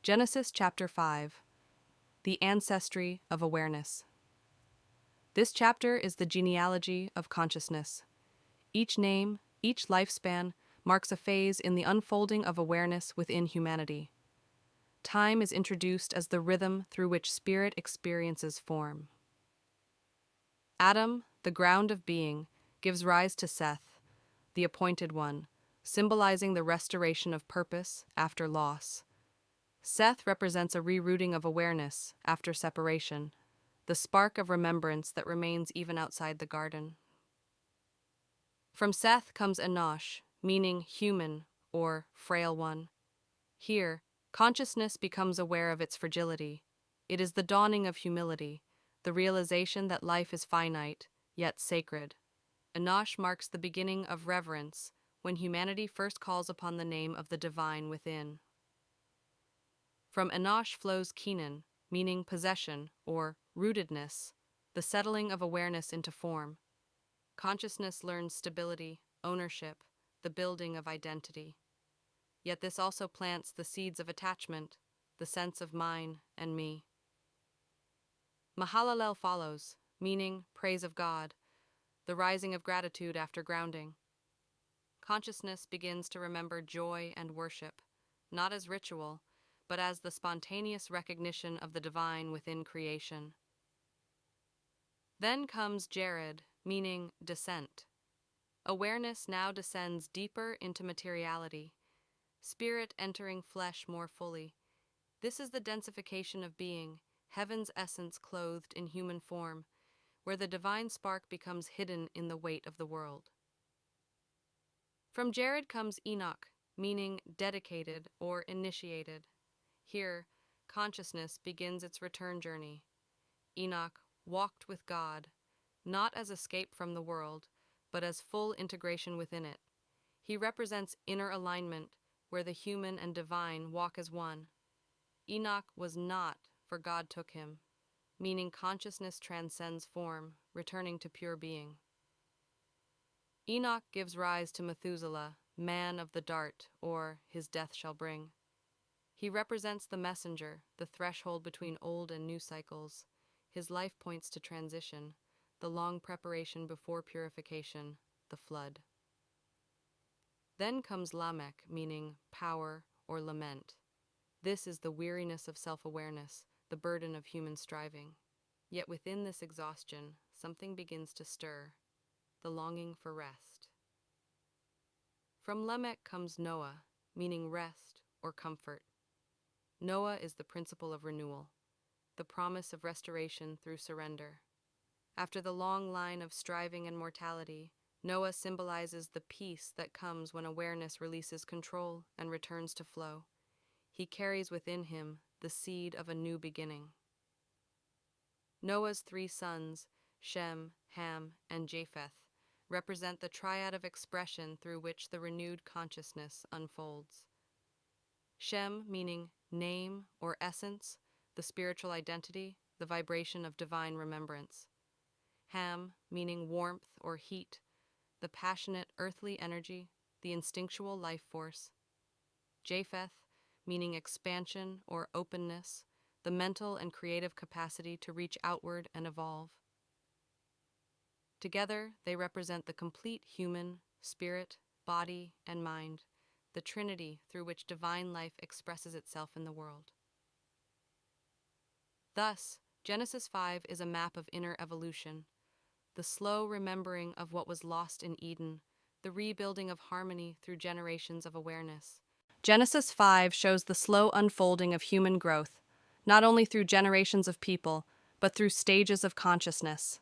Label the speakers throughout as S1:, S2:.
S1: Genesis chapter 5. The Ancestry of Awareness. This chapter is the genealogy of consciousness. Each name, each lifespan, marks a phase in the unfolding of awareness within humanity. Time is introduced as the rhythm through which spirit experiences form. Adam, the ground of being, gives rise to Seth, the appointed one, symbolizing the restoration of purpose after loss. Seth represents a rerouting of awareness after separation, the spark of remembrance that remains even outside the garden. From Seth comes Enoch, meaning human or frail one. Here, consciousness becomes aware of its fragility. It is the dawning of humility, the realization that life is finite, yet sacred. Enoch marks the beginning of reverence, when humanity first calls upon the name of the divine within. From Enoch flows Kenan, meaning possession or rootedness, the settling of awareness into form. Consciousness learns stability, ownership, the building of identity. Yet this also plants the seeds of attachment, the sense of mine and me. Mahalalel follows, meaning praise of God, the rising of gratitude after grounding. Consciousness begins to remember joy and worship, not as ritual, but as the spontaneous recognition of the divine within creation. Then comes Jared, meaning descent. Awareness now descends deeper into materiality, spirit entering flesh more fully. This is the densification of being, heaven's essence clothed in human form, where the divine spark becomes hidden in the weight of the world. From Jared comes Enoch, meaning dedicated or initiated. Here, consciousness begins its return journey. Enoch walked with God, not as escape from the world, but as full integration within it. He represents inner alignment, where the human and divine walk as one. Enoch was not, for God took him, meaning consciousness transcends form, returning to pure being. Enoch gives rise to Methuselah, man of the dart, or his death shall bring. He represents the messenger, the threshold between old and new cycles. His life points to transition, the long preparation before purification, the flood. Then comes Lamech, meaning power or lament. This is the weariness of self-awareness, the burden of human striving. Yet within this exhaustion, something begins to stir, the longing for rest. From Lamech comes Noah, meaning rest or comfort. Noah is the principle of renewal, the promise of restoration through surrender. After the long line of striving and mortality, Noah symbolizes the peace that comes when awareness releases control and returns to flow. He carries within him the seed of a new beginning. Noah's 3 sons, Shem, Ham, and Japheth, represent the triad of expression through which the renewed consciousness unfolds. Shem, meaning name or essence, the spiritual identity, the vibration of divine remembrance. Ham, meaning warmth or heat, the passionate earthly energy, the instinctual life force. Japheth, meaning expansion or openness, the mental and creative capacity to reach outward and evolve. Together, they represent the complete human, spirit, body, and mind, the trinity through which divine life expresses itself in the world. Thus, Genesis 5 is a map of inner evolution, the slow remembering of what was lost in Eden, the rebuilding of harmony through generations of awareness. Genesis 5 shows the slow unfolding of human growth, not only through generations of people, but through stages of consciousness.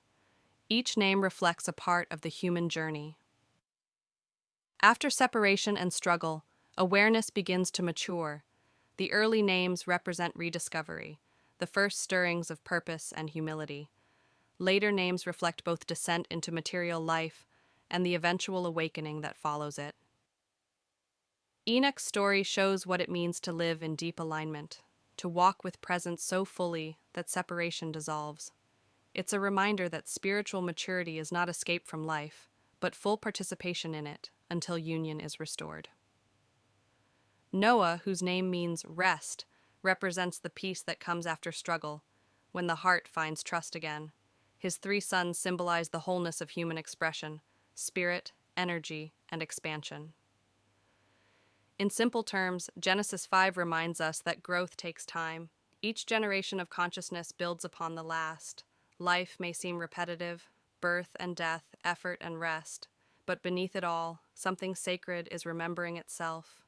S1: Each name reflects a part of the human journey. After separation and struggle, awareness begins to mature. The early names represent rediscovery, the first stirrings of purpose and humility. Later names reflect both descent into material life and the eventual awakening that follows it. Enoch's story shows what it means to live in deep alignment, to walk with presence so fully that separation dissolves. It's a reminder that spiritual maturity is not escape from life, but full participation in it until union is restored. Noah, whose name means rest, represents the peace that comes after struggle, when the heart finds trust again. His three suns symbolize the wholeness of human expression, spirit, energy, and expansion. In simple terms, Genesis 5 reminds us that growth takes time. Each generation of consciousness builds upon the last. Life may seem repetitive, birth and death, effort and rest, but beneath it all, something sacred is remembering itself.